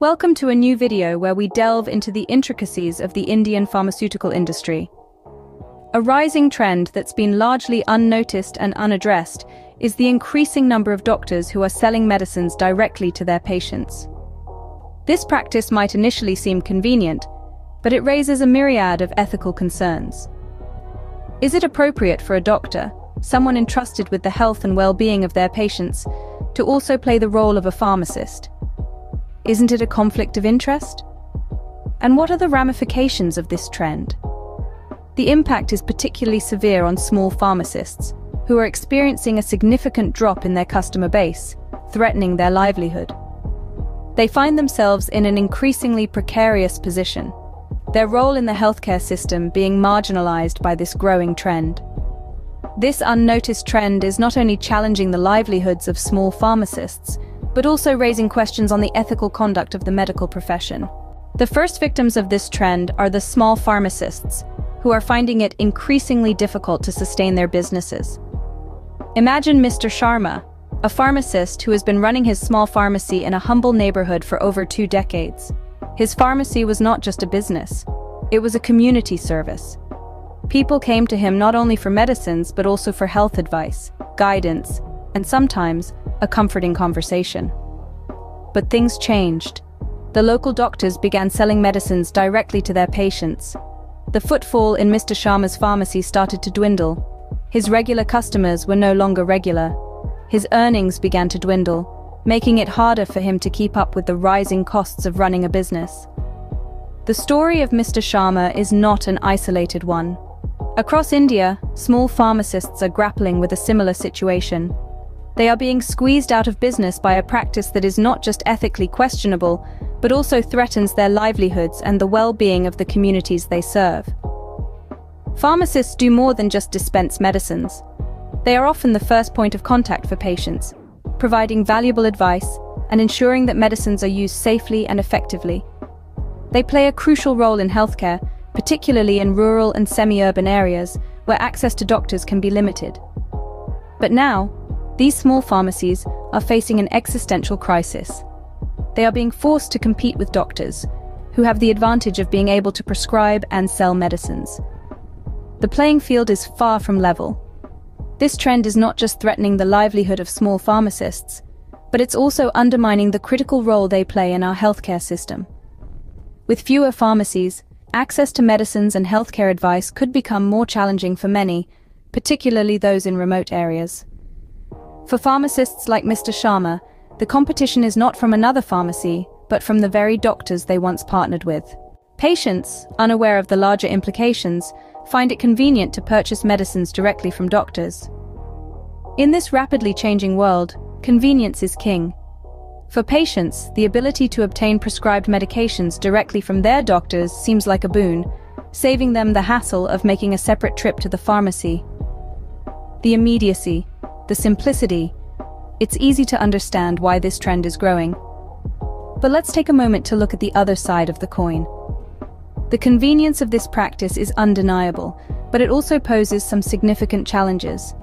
Welcome to a new video where we delve into the intricacies of the Indian pharmaceutical industry. A rising trend that's been largely unnoticed and unaddressed is the increasing number of doctors who are selling medicines directly to their patients. This practice might initially seem convenient, but it raises a myriad of ethical concerns. Is it appropriate for a doctor, someone entrusted with the health and well-being of their patients, to also play the role of a pharmacist? Isn't it a conflict of interest? And what are the ramifications of this trend? The impact is particularly severe on small pharmacists, who are experiencing a significant drop in their customer base, threatening their livelihood. They find themselves in an increasingly precarious position, their role in the healthcare system being marginalized by this growing trend. This unnoticed trend is not only challenging the livelihoods of small pharmacists, but also raising questions on the ethical conduct of the medical profession. The first victims of this trend are the small pharmacists, who are finding it increasingly difficult to sustain their businesses. Imagine Mr. Sharma, a pharmacist who has been running his small pharmacy in a humble neighborhood for over 2 decades. His pharmacy was not just a business, it was a community service. People came to him not only for medicines but also for health advice, guidance, and sometimes a comforting conversation. But things changed. The local doctors began selling medicines directly to their patients. The footfall in Mr. Sharma's pharmacy started to dwindle. His regular customers were no longer regular. His earnings began to dwindle, making it harder for him to keep up with the rising costs of running a business. The story of Mr. Sharma is not an isolated one. Across India, small pharmacists are grappling with a similar situation. They are being squeezed out of business by a practice that is not just ethically questionable, but also threatens their livelihoods and the well-being of the communities they serve. Pharmacists do more than just dispense medicines. They are often the first point of contact for patients, providing valuable advice and ensuring that medicines are used safely and effectively. They play a crucial role in healthcare, particularly in rural and semi-urban areas where access to doctors can be limited. But now, these small pharmacies are facing an existential crisis. They are being forced to compete with doctors, who have the advantage of being able to prescribe and sell medicines. The playing field is far from level. This trend is not just threatening the livelihood of small pharmacists, but it's also undermining the critical role they play in our healthcare system. With fewer pharmacies, access to medicines and healthcare advice could become more challenging for many, particularly those in remote areas. For pharmacists like Mr. Sharma, the competition is not from another pharmacy, but from the very doctors they once partnered with. Patients, unaware of the larger implications, find it convenient to purchase medicines directly from doctors. In this rapidly changing world, convenience is king. For patients, the ability to obtain prescribed medications directly from their doctors seems like a boon, saving them the hassle of making a separate trip to the pharmacy. The immediacy, the simplicity, it's easy to understand why this trend is growing. But let's take a moment to look at the other side of the coin. The convenience of this practice is undeniable, but it also poses some significant challenges.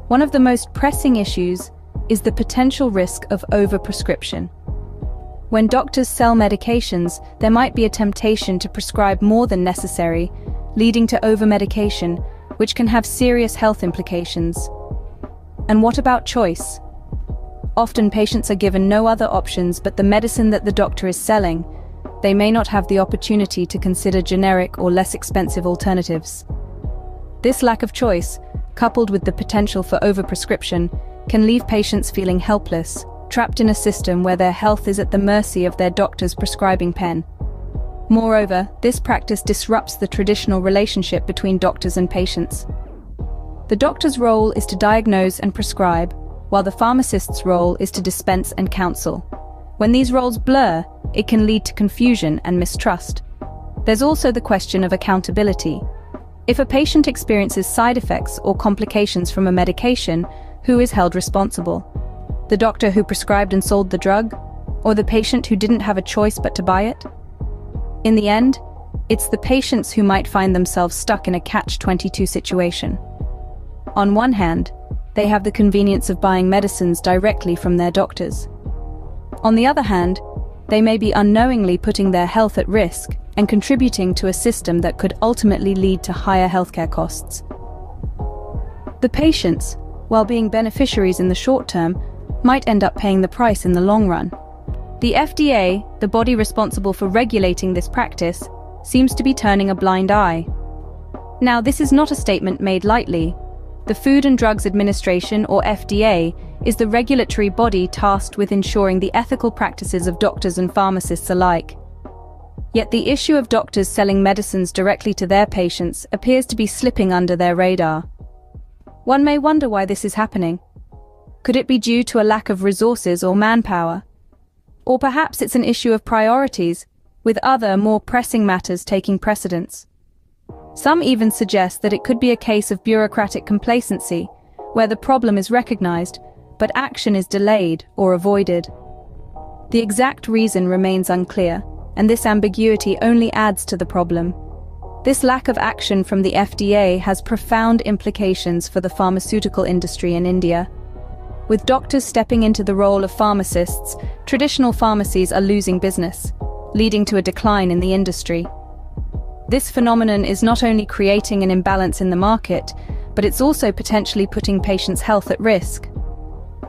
One of the most pressing issues is the potential risk of overprescription. When doctors sell medications, there might be a temptation to prescribe more than necessary, leading to overmedication, which can have serious health implications. And what about choice? Often patients are given no other options but the medicine that the doctor is selling. They may not have the opportunity to consider generic or less expensive alternatives. This lack of choice, coupled with the potential for overprescription, can leave patients feeling helpless, trapped in a system where their health is at the mercy of their doctor's prescribing pen. Moreover, this practice disrupts the traditional relationship between doctors and patients. The doctor's role is to diagnose and prescribe, while the pharmacist's role is to dispense and counsel. When these roles blur, it can lead to confusion and mistrust. There's also the question of accountability. If a patient experiences side effects or complications from a medication, who is held responsible? The doctor who prescribed and sold the drug? Or the patient who didn't have a choice but to buy it? In the end, it's the patients who might find themselves stuck in a catch-22 situation. On one hand, they have the convenience of buying medicines directly from their doctors. On the other hand, they may be unknowingly putting their health at risk and contributing to a system that could ultimately lead to higher healthcare costs. The patients, while being beneficiaries in the short term, might end up paying the price in the long run. The FDA, the body responsible for regulating this practice, seems to be turning a blind eye. Now, this is not a statement made lightly. The Food and Drugs Administration, or FDA, is the regulatory body tasked with ensuring the ethical practices of doctors and pharmacists alike. Yet the issue of doctors selling medicines directly to their patients appears to be slipping under their radar. One may wonder why this is happening. Could it be due to a lack of resources or manpower? Or perhaps it's an issue of priorities, with other, more pressing matters taking precedence. Some even suggest that it could be a case of bureaucratic complacency, where the problem is recognized, but action is delayed or avoided. The exact reason remains unclear, and this ambiguity only adds to the problem. This lack of action from the FDA has profound implications for the pharmaceutical industry in India. With doctors stepping into the role of pharmacists, traditional pharmacies are losing business, leading to a decline in the industry. This phenomenon is not only creating an imbalance in the market, but it's also potentially putting patients' health at risk.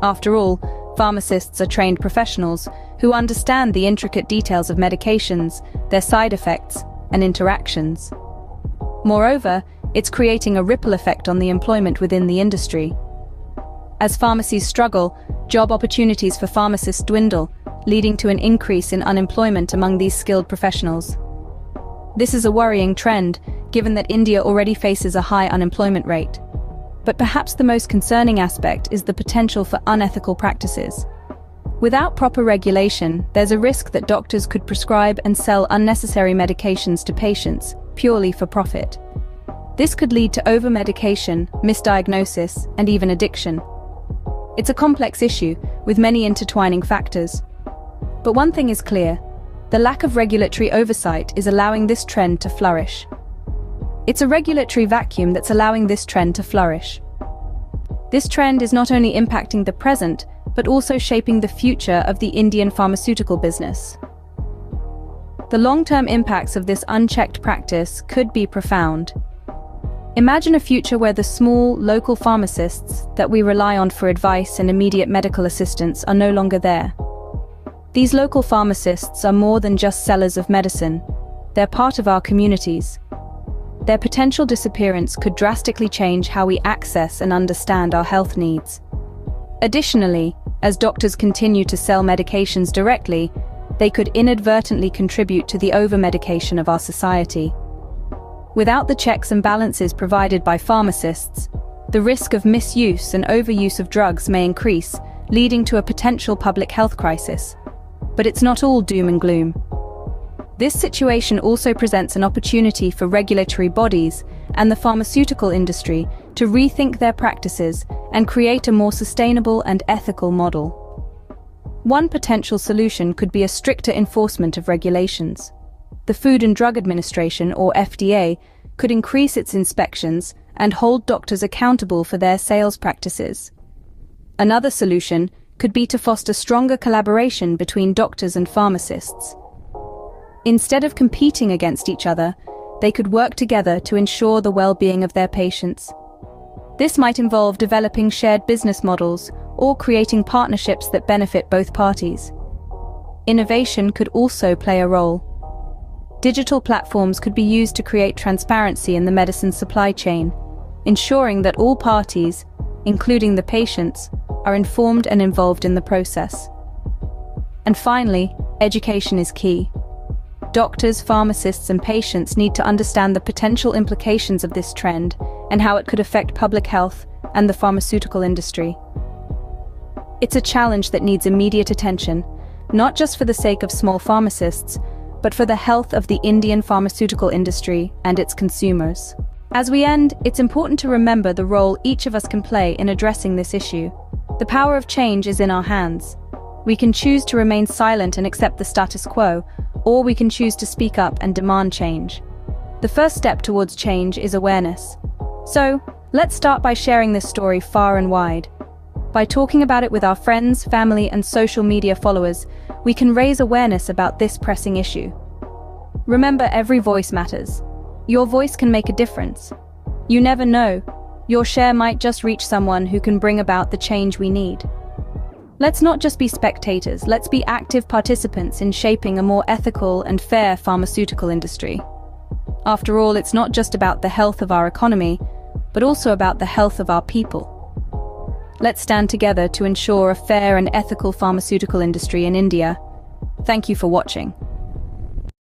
After all, pharmacists are trained professionals who understand the intricate details of medications, their side effects, and interactions. Moreover, it's creating a ripple effect on the employment within the industry. As pharmacies struggle, job opportunities for pharmacists dwindle, leading to an increase in unemployment among these skilled professionals. This is a worrying trend, given that India already faces a high unemployment rate. But perhaps the most concerning aspect is the potential for unethical practices. Without proper regulation, there's a risk that doctors could prescribe and sell unnecessary medications to patients, purely for profit. This could lead to over-medication, misdiagnosis, and even addiction. It's a complex issue, with many intertwining factors. But one thing is clear: the lack of regulatory oversight is allowing this trend to flourish. It's a regulatory vacuum that's allowing this trend to flourish. This trend is not only impacting the present, but also shaping the future of the Indian pharmaceutical business. The long-term impacts of this unchecked practice could be profound. Imagine a future where the small, local pharmacists that we rely on for advice and immediate medical assistance are no longer there. These local pharmacists are more than just sellers of medicine. They're part of our communities. Their potential disappearance could drastically change how we access and understand our health needs. Additionally, as doctors continue to sell medications directly, they could inadvertently contribute to the over-medication of our society. Without the checks and balances provided by pharmacists, the risk of misuse and overuse of drugs may increase, leading to a potential public health crisis. But it's not all doom and gloom. This situation also presents an opportunity for regulatory bodies and the pharmaceutical industry to rethink their practices and create a more sustainable and ethical model. One potential solution could be a stricter enforcement of regulations. The Food and Drug Administration, or FDA, could increase its inspections and hold doctors accountable for their sales practices. Another solution could be to foster stronger collaboration between doctors and pharmacists. Instead of competing against each other, they could work together to ensure the well-being of their patients. This might involve developing shared business models or creating partnerships that benefit both parties. Innovation could also play a role. Digital platforms could be used to create transparency in the medicine supply chain, ensuring that all parties, including the patients, are informed and involved in the process. And finally, education is key. Doctors, pharmacists, and patients need to understand the potential implications of this trend and how it could affect public health and the pharmaceutical industry. It's a challenge that needs immediate attention, not just for the sake of small pharmacists, but for the health of the Indian pharmaceutical industry and its consumers. As we end, it's important to remember the role each of us can play in addressing this issue. The power of change is in our hands. We can choose to remain silent and accept the status quo, or we can choose to speak up and demand change. The first step towards change is awareness. So, let's start by sharing this story far and wide. By talking about it with our friends, family, and social media followers, we can raise awareness about this pressing issue. Remember, every voice matters. Your voice can make a difference. You never know, your share might just reach someone who can bring about the change we need. Let's not just be spectators, let's be active participants in shaping a more ethical and fair pharmaceutical industry. After all, it's not just about the health of our economy, but also about the health of our people. Let's stand together to ensure a fair and ethical pharmaceutical industry in India. Thank you for watching.